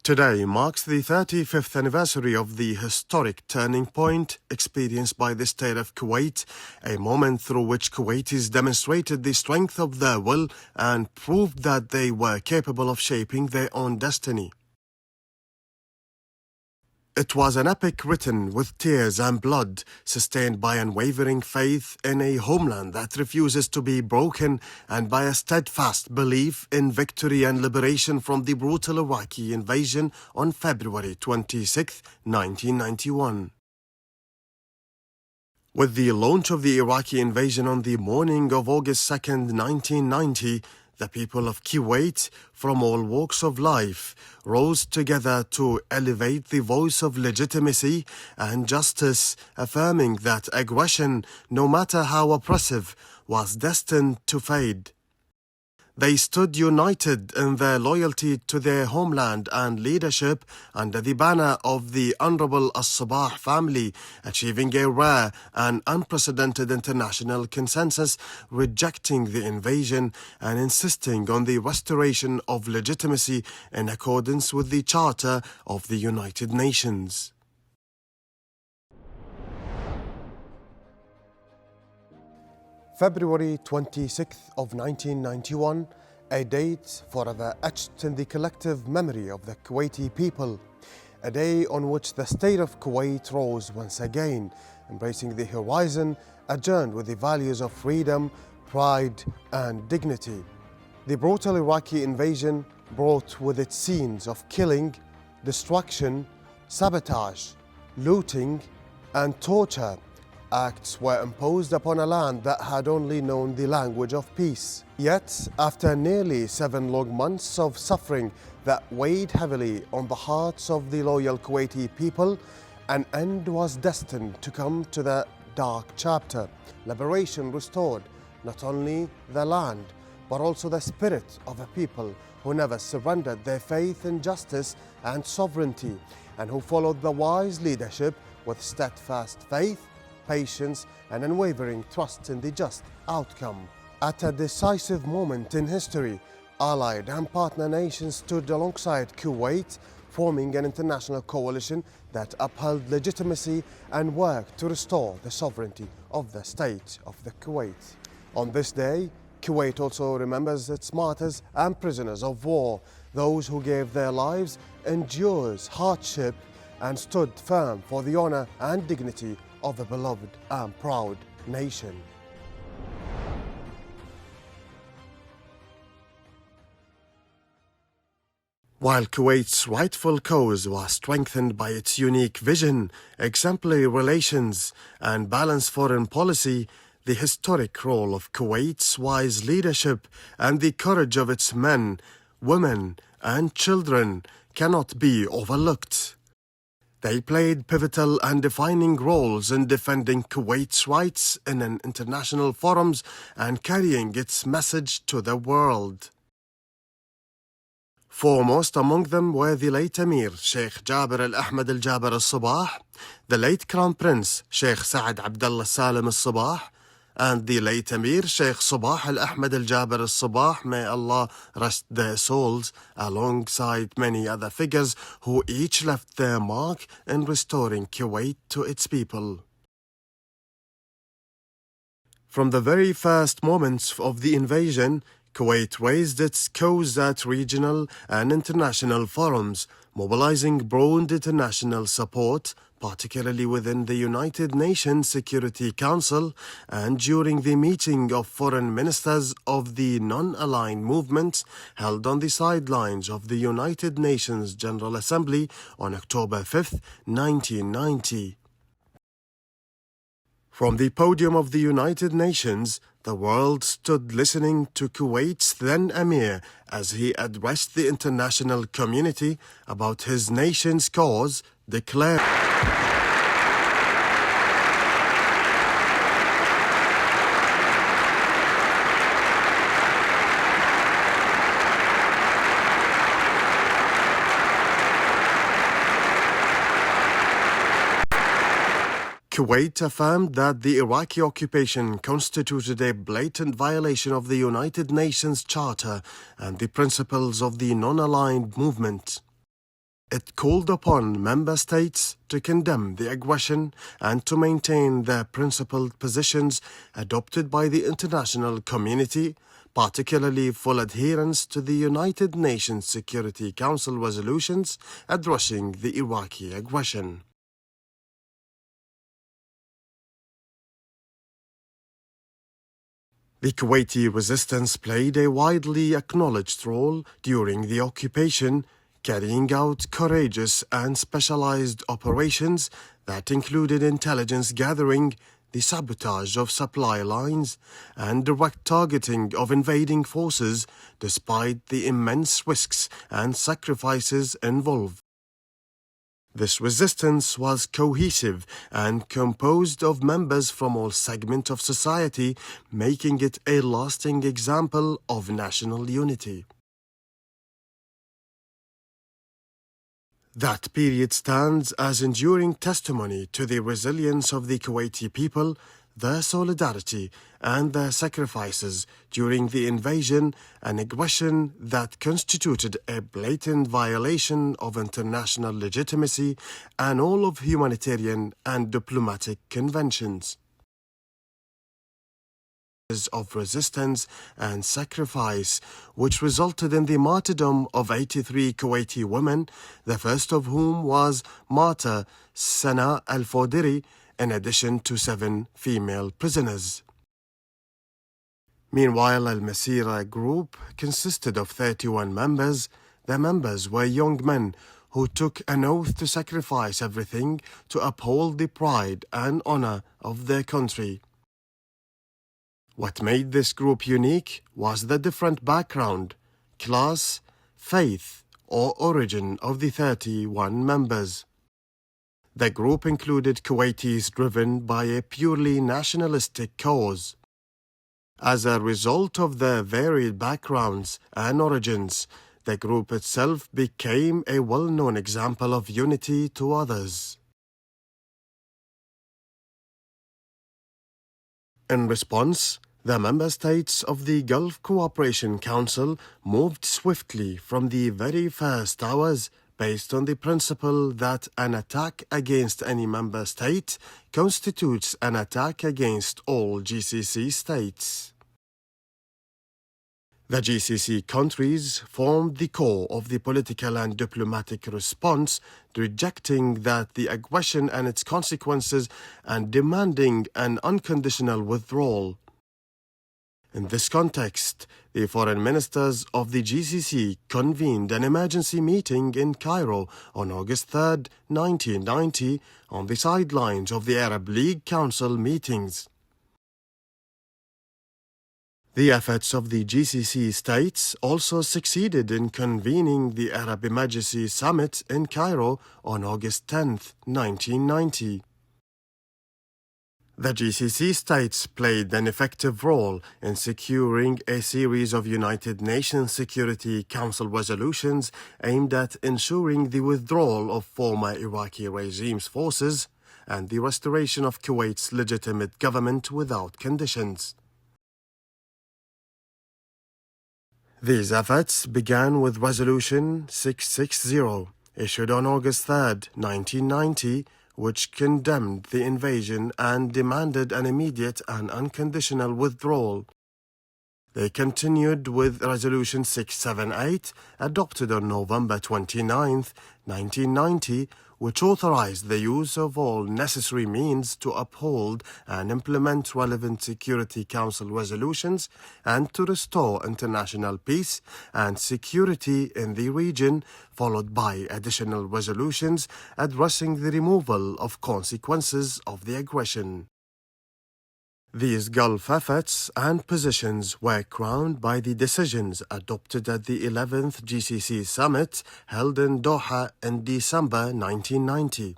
Today marks the 35th anniversary of the historic turning point experienced by the state of Kuwait, a moment through which Kuwaitis demonstrated the strength of their will and proved that they were capable of shaping their own destiny. It was an epic written with tears and blood, sustained by unwavering faith in a homeland that refuses to be broken and by a steadfast belief in victory and liberation from the brutal Iraqi invasion on February 26, 1991. With the launch of the Iraqi invasion on the morning of August 2, 1990, the people of Kuwait, from all walks of life, rose together to elevate the voice of legitimacy and justice, affirming that aggression, no matter how oppressive, was destined to fade. They stood united in their loyalty to their homeland and leadership under the banner of the Honorable As-Sabah family, achieving a rare and unprecedented international consensus, rejecting the invasion and insisting on the restoration of legitimacy in accordance with the Charter of the United Nations. February 26th of 1991, a date forever etched in the collective memory of the Kuwaiti people, a day on which the state of Kuwait rose once again, embracing the horizon adorned with the values of freedom, pride and dignity. The brutal Iraqi invasion brought with it scenes of killing, destruction, sabotage, looting and torture. Acts were imposed upon a land that had only known the language of peace. Yet, after nearly 7 long months of suffering that weighed heavily on the hearts of the loyal Kuwaiti people, an end was destined to come to the dark chapter. Liberation restored not only the land, but also the spirit of a people who never surrendered their faith in justice and sovereignty, and who followed the wise leadership with steadfast faith, patience and unwavering trust in the just outcome. At a decisive moment in history, allied and partner nations stood alongside Kuwait, forming an international coalition that upheld legitimacy and worked to restore the sovereignty of the state of the Kuwait. On this day, Kuwait also remembers its martyrs and prisoners of war, those who gave their lives, endured hardship and stood firm for the honor and dignity of a beloved and proud nation. While Kuwait's rightful cause was strengthened by its unique vision, exemplary relations, and balanced foreign policy, the historic role of Kuwait's wise leadership and the courage of its men, women, and children cannot be overlooked. They played pivotal and defining roles in defending Kuwait's rights in international forums and carrying its message to the world. Foremost among them were the late Emir Sheikh Jaber Al-Ahmed Al-Jaber Al-Sabah, the late Crown Prince Sheikh Saad Abdullah Salim Al-Sabah, and the late Emir Sheikh Sabah Al-Ahmed Al-Jaber Al-Sabah, may Allah rest their souls, alongside many other figures who each left their mark in restoring Kuwait to its people. From the very first moments of the invasion, Kuwait raised its cause at regional and international forums, mobilizing broad international support, particularly within the United Nations Security Council and during the meeting of foreign ministers of the non-aligned movement held on the sidelines of the United Nations General Assembly on October 5, 1990. From the podium of the United Nations, the world stood listening to Kuwait's then Emir as he addressed the international community about his nation's cause, declared, Kuwait affirmed that the Iraqi occupation constituted a blatant violation of the United Nations Charter and the principles of the non-aligned movement. It called upon member states to condemn the aggression and to maintain their principled positions adopted by the international community, particularly full adherence to the United Nations Security Council resolutions addressing the Iraqi aggression. The Kuwaiti resistance played a widely acknowledged role during the occupation, carrying out courageous and specialized operations that included intelligence gathering, the sabotage of supply lines, and direct targeting of invading forces despite the immense risks and sacrifices involved. This resistance was cohesive and composed of members from all segments of society, making it a lasting example of national unity. That period stands as enduring testimony to the resilience of the Kuwaiti people, their solidarity, and their sacrifices during the invasion, an aggression that constituted a blatant violation of international legitimacy and all of humanitarian and diplomatic conventions. Of resistance and sacrifice, which resulted in the martyrdom of 83 Kuwaiti women, the first of whom was martyr Sana al-Fodiri, in addition to 7 female prisoners. Meanwhile, Al-Masira group consisted of 31 members. Their members were young men who took an oath to sacrifice everything to uphold the pride and honor of their country. What made this group unique was the different background, class, faith, or origin of the 31 members. The group included Kuwaitis driven by a purely nationalistic cause. As a result of their varied backgrounds and origins, the group itself became a well-known example of unity to others. In response, the member states of the Gulf Cooperation Council moved swiftly from the very first hours based on the principle that an attack against any member state constitutes an attack against all GCC states. The GCC countries formed the core of the political and diplomatic response, rejecting the aggression and its consequences and demanding an unconditional withdrawal. In this context, the foreign ministers of the GCC convened an emergency meeting in Cairo on August 3, 1990, on the sidelines of the Arab League Council meetings. The efforts of the GCC states also succeeded in convening the Arab Emergency Summit in Cairo on August 10, 1990. The GCC states played an effective role in securing a series of United Nations Security Council resolutions aimed at ensuring the withdrawal of former Iraqi regime's forces and the restoration of Kuwait's legitimate government without conditions. These efforts began with Resolution 660, issued on August 3, 1990, which condemned the invasion and demanded an immediate and unconditional withdrawal. They continued with Resolution 678, adopted on November 29, 1990, which authorized the use of all necessary means to uphold and implement relevant Security Council resolutions and to restore international peace and security in the region, followed by additional resolutions addressing the removal of consequences of the aggression. These Gulf efforts and positions were crowned by the decisions adopted at the 11th GCC Summit held in Doha in December 1990.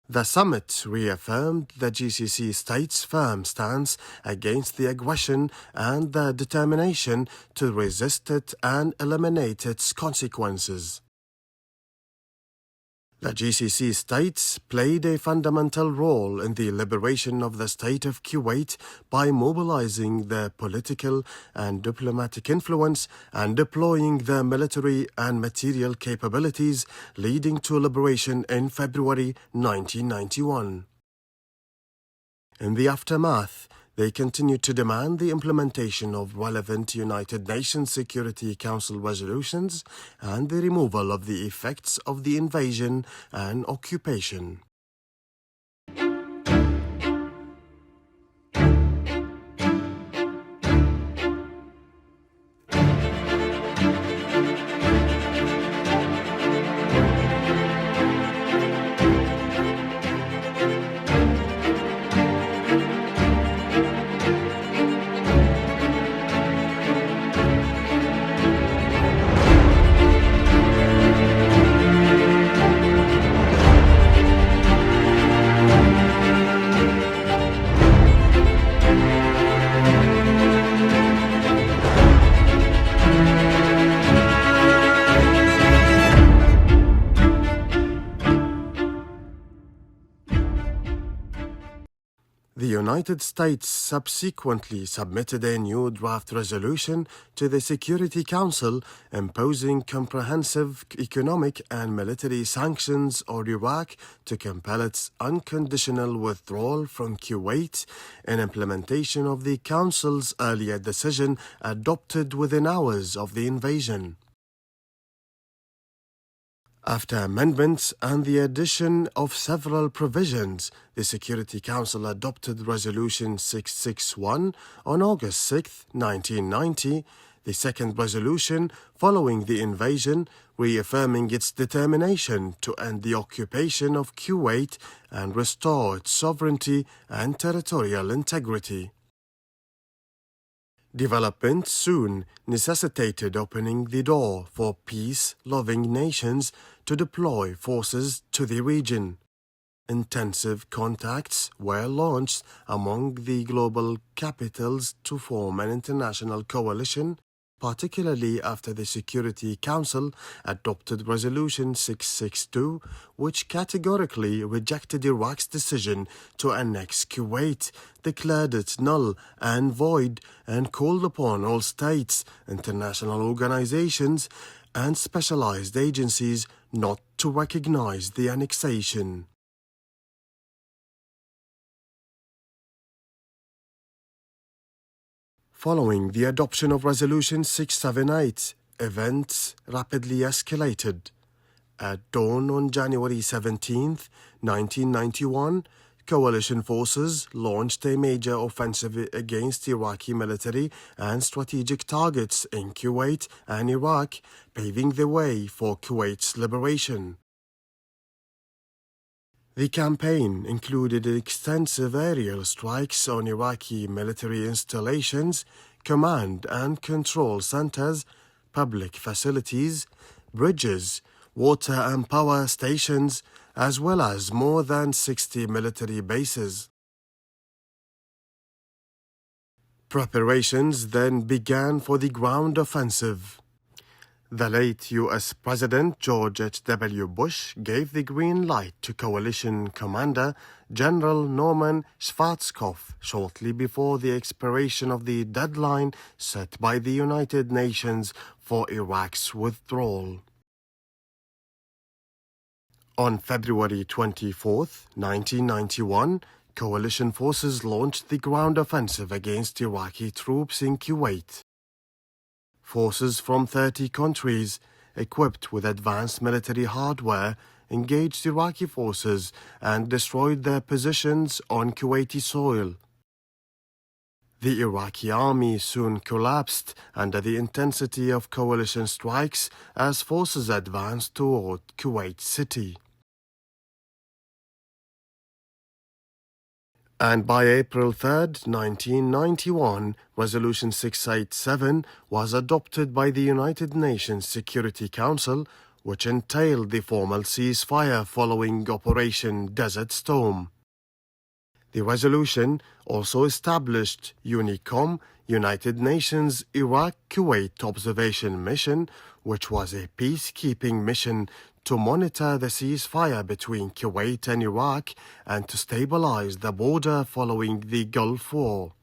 The summit reaffirmed the GCC states' firm stance against the aggression and their determination to resist it and eliminate its consequences. The GCC states played a fundamental role in the liberation of the state of Kuwait by mobilizing their political and diplomatic influence and deploying their military and material capabilities, leading to liberation in February 1991. In the aftermath, they continued to demand the implementation of relevant United Nations Security Council resolutions and the removal of the effects of the invasion and occupation. The United States subsequently submitted a new draft resolution to the Security Council imposing comprehensive economic and military sanctions on Iraq to compel its unconditional withdrawal from Kuwait in implementation of the Council's earlier decision adopted within hours of the invasion. After amendments and the addition of several provisions, the Security Council adopted Resolution 661 on August 6, 1990, the second resolution following the invasion, reaffirming its determination to end the occupation of Kuwait and restore its sovereignty and territorial integrity. Development soon necessitated opening the door for peace-loving nations to deploy forces to the region. Intensive contacts were launched among the global capitals to form an international coalition, particularly after the Security Council adopted Resolution 662, which categorically rejected Iraq's decision to annex Kuwait, declared it null and void, and called upon all states, international organizations, and specialized agencies not to recognize the annexation. Following the adoption of Resolution 678, events rapidly escalated. At dawn on January 17, 1991, coalition forces launched a major offensive against Iraqi military and strategic targets in Kuwait and Iraq, paving the way for Kuwait's liberation. The campaign included extensive aerial strikes on Iraqi military installations, command and control centers, public facilities, bridges, water and power stations, as well as more than 60 military bases. Preparations then began for the ground offensive. The late U.S. President George H.W. Bush gave the green light to coalition commander General Norman Schwarzkopf shortly before the expiration of the deadline set by the United Nations for Iraq's withdrawal. On February 24, 1991, coalition forces launched the ground offensive against Iraqi troops in Kuwait. Forces from 30 countries, equipped with advanced military hardware, engaged Iraqi forces and destroyed their positions on Kuwaiti soil. The Iraqi army soon collapsed under the intensity of coalition strikes as forces advanced toward Kuwait City. And by April 3, 1991, Resolution 687 was adopted by the United Nations Security Council, which entailed the formal ceasefire following Operation Desert Storm. The resolution also established UNICOM, United Nations Iraq-Kuwait Observation Mission, which was a peacekeeping mission to monitor the ceasefire between Kuwait and Iraq and to stabilize the border following the Gulf War.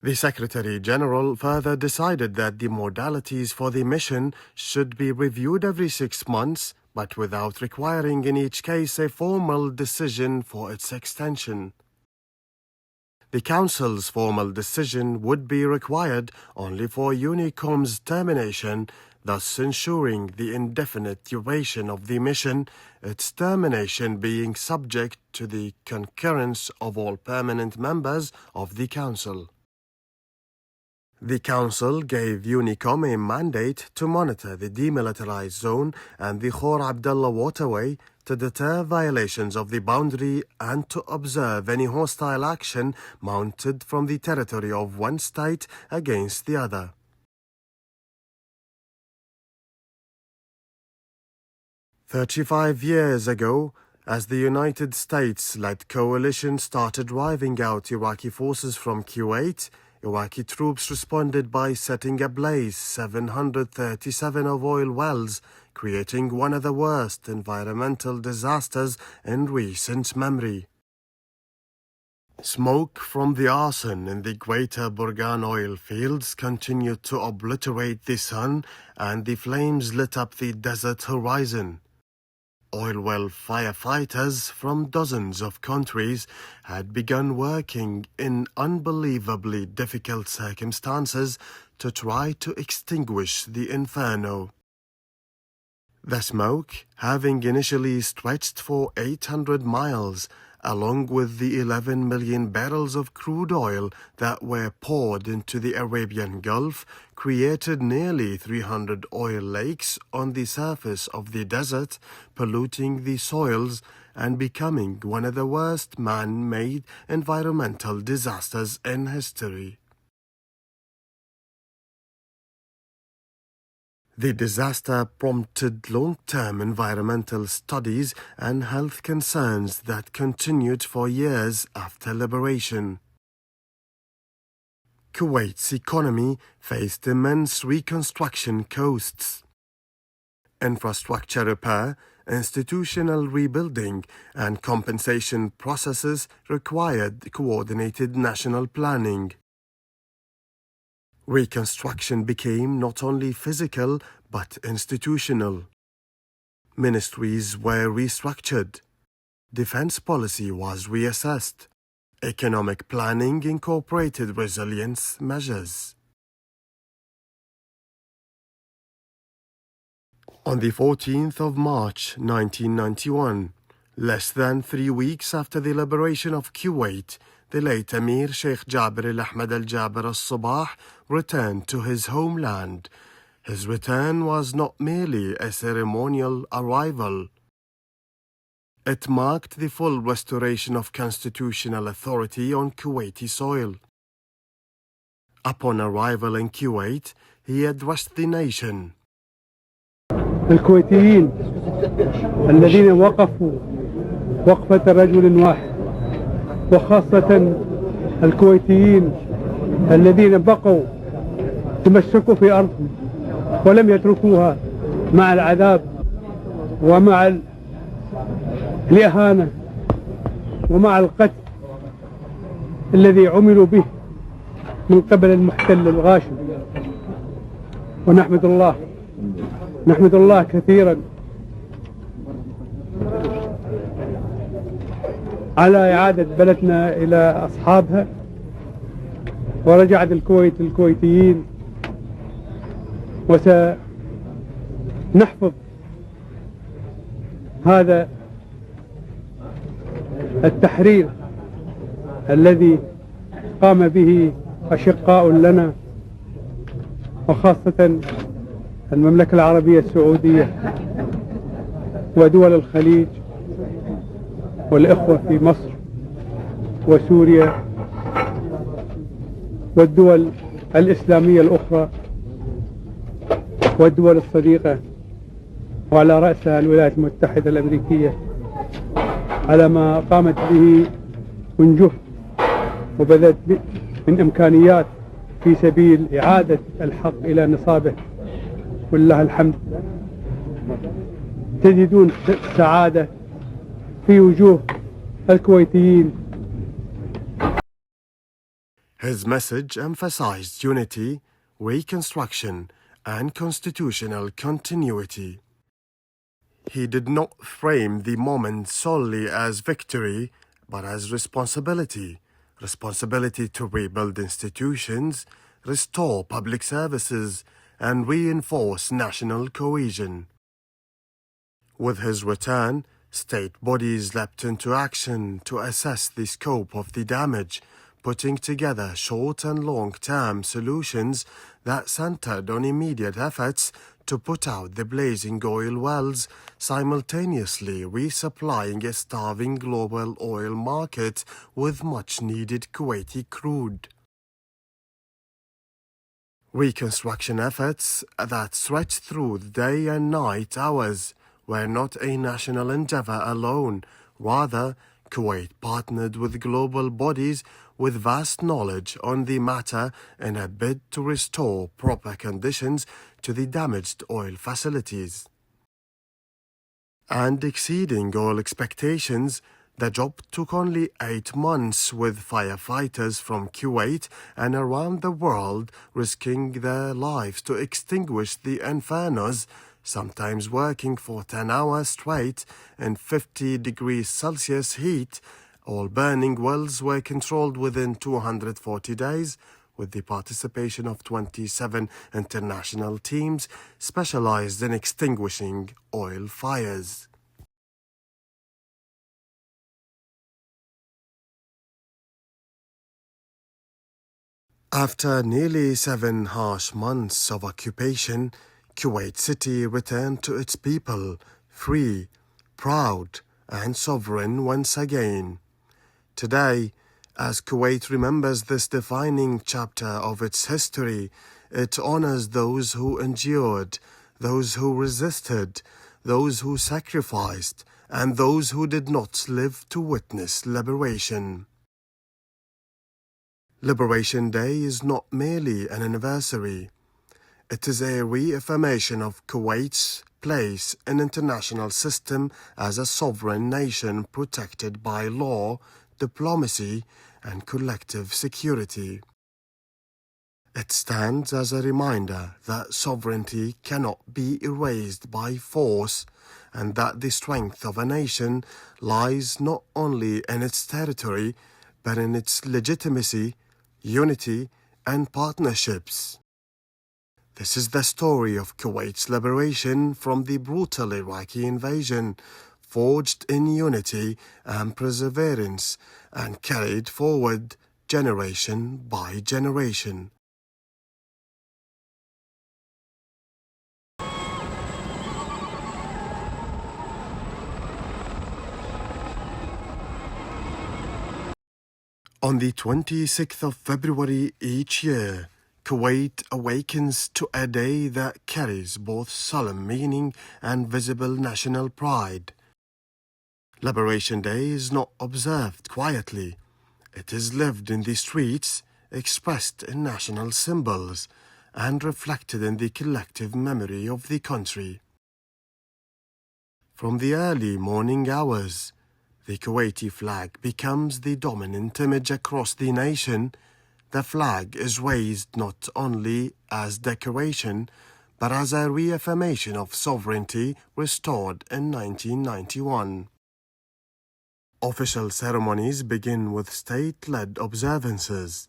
The Secretary General further decided that the modalities for the mission should be reviewed every 6 months, but without requiring in each case a formal decision for its extension. The Council's formal decision would be required only for UNICOM's termination, thus ensuring the indefinite duration of the mission, its termination being subject to the concurrence of all permanent members of the Council. The Council gave UNICOM a mandate to monitor the demilitarized zone and the Khor Abdullah waterway to deter violations of the boundary and to observe any hostile action mounted from the territory of one state against the other. "35 years ago, as the United States-led coalition started driving out Iraqi forces from Kuwait, Iraqi troops responded by setting ablaze 737 of oil wells, creating one of the worst environmental disasters in recent memory. Smoke from the arson in the Greater Burgan oil fields continued to obliterate the sun, and the flames lit up the desert horizon. Oil well firefighters from dozens of countries had begun working in unbelievably difficult circumstances to try to extinguish the inferno. The smoke, having initially stretched for 800 miles, along with the 11 million barrels of crude oil that were poured into the Arabian Gulf, created nearly 300 oil lakes on the surface of the desert, polluting the soils and becoming one of the worst man-made environmental disasters in history. The disaster prompted long-term environmental studies and health concerns that continued for years after liberation. Kuwait's economy faced immense reconstruction costs. Infrastructure repair, institutional rebuilding, and compensation processes required coordinated national planning. Reconstruction became not only physical but institutional. Ministries were restructured. Defense policy was reassessed. Economic planning incorporated resilience measures. On the 14th of March 1991, less than 3 weeks after the liberation of Kuwait, the late Emir Sheikh Jaber al-Ahmad al-Jaber al-Sabah returned to his homeland. His return was not merely a ceremonial arrival. It marked the full restoration of constitutional authority on Kuwaiti soil. Upon arrival in Kuwait, he addressed the nation. الكويتيين الذين وقفوا وقفة رجل واحد، وخاصة الكويتيين الذين بقوا تمسكوا في أرضهم ولم يتركوها مع العذاب ومع الإهانة ومع القتل الذي عملوا به من قبل المحتل الغاشم. ونحمد الله كثيرا على إعادة بلدنا إلى أصحابها، ورجعت الكويت الكويتيين، وسنحفظ هذا التحرير الذي قام به أشقاء لنا، وخاصة المملكة العربية السعودية ودول الخليج والإخوة في مصر وسوريا والدول الإسلامية الأخرى والدول الصديقة، وعلى رأسها الولايات المتحدة الأمريكية، على ما قامت به من جهد وبذلت من إمكانيات في سبيل إعادة الحق إلى نصابه، ولله الحمد. تجدون سعادة في وجوه الكويتيين. His message emphasized unity, reconstruction, and constitutional continuity. He did not frame the moment solely as victory, but as responsibility. Responsibility to rebuild institutions, restore public services, and reinforce national cohesion. With his return, state bodies leapt into action to assess the scope of the damage, putting together short and long-term solutions that centered on immediate efforts to put out the blazing oil wells, simultaneously resupplying a starving global oil market with much-needed Kuwaiti crude. Reconstruction efforts that stretched through the day and night hours were not a national endeavor alone. Rather, Kuwait partnered with global bodies with vast knowledge on the matter in a bid to restore proper conditions to the damaged oil facilities. And exceeding all expectations, the job took only 8 months, with firefighters from Kuwait and around the world risking their lives to extinguish the infernos, sometimes working for 10 hours straight in 50 degrees Celsius heat. All burning wells were controlled within 240 days, with the participation of 27 international teams specialized in extinguishing oil fires. After nearly 7 harsh months of occupation, Kuwait City returned to its people, free, proud, and sovereign once again. Today, as Kuwait remembers this defining chapter of its history, it honors those who endured, those who resisted, those who sacrificed, and those who did not live to witness liberation. Liberation Day is not merely an anniversary. It is a reaffirmation of Kuwait's place in international system as a sovereign nation protected by law, diplomacy, and collective security. It stands as a reminder that sovereignty cannot be erased by force, and that the strength of a nation lies not only in its territory, but in its legitimacy, unity, and partnerships. This is the story of Kuwait's liberation from the brutal Iraqi invasion, forged in unity and perseverance, and carried forward generation by generation. On the 26th of February each year, Kuwait awakens to a day that carries both solemn meaning and visible national pride. Liberation Day is not observed quietly. It is lived in the streets, expressed in national symbols, and reflected in the collective memory of the country. From the early morning hours, the Kuwaiti flag becomes the dominant image across the nation. The flag is raised not only as decoration, but as a reaffirmation of sovereignty restored in 1991. Official ceremonies begin with state-led observances.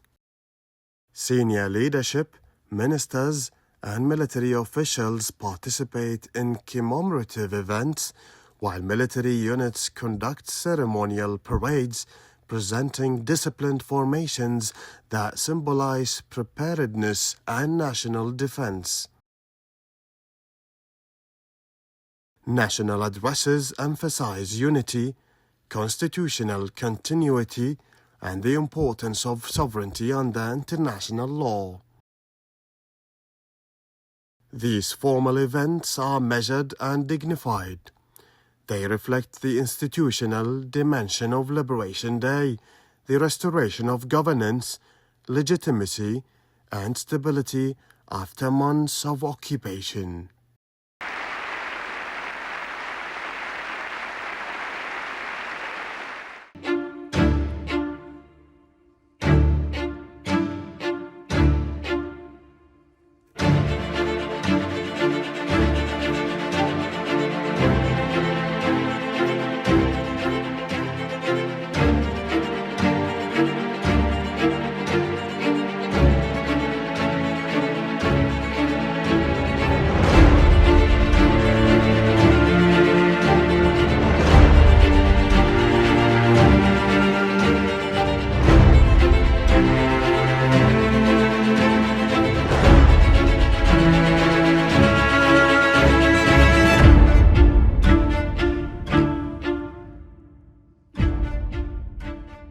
Senior leadership, ministers, and military officials participate in commemorative events, while military units conduct ceremonial parades presenting disciplined formations that symbolize preparedness and national defense. National addresses emphasize unity, constitutional continuity, and the importance of sovereignty under international law. These formal events are measured and dignified. They reflect the institutional dimension of Liberation Day, the restoration of governance, legitimacy, and stability after months of occupation.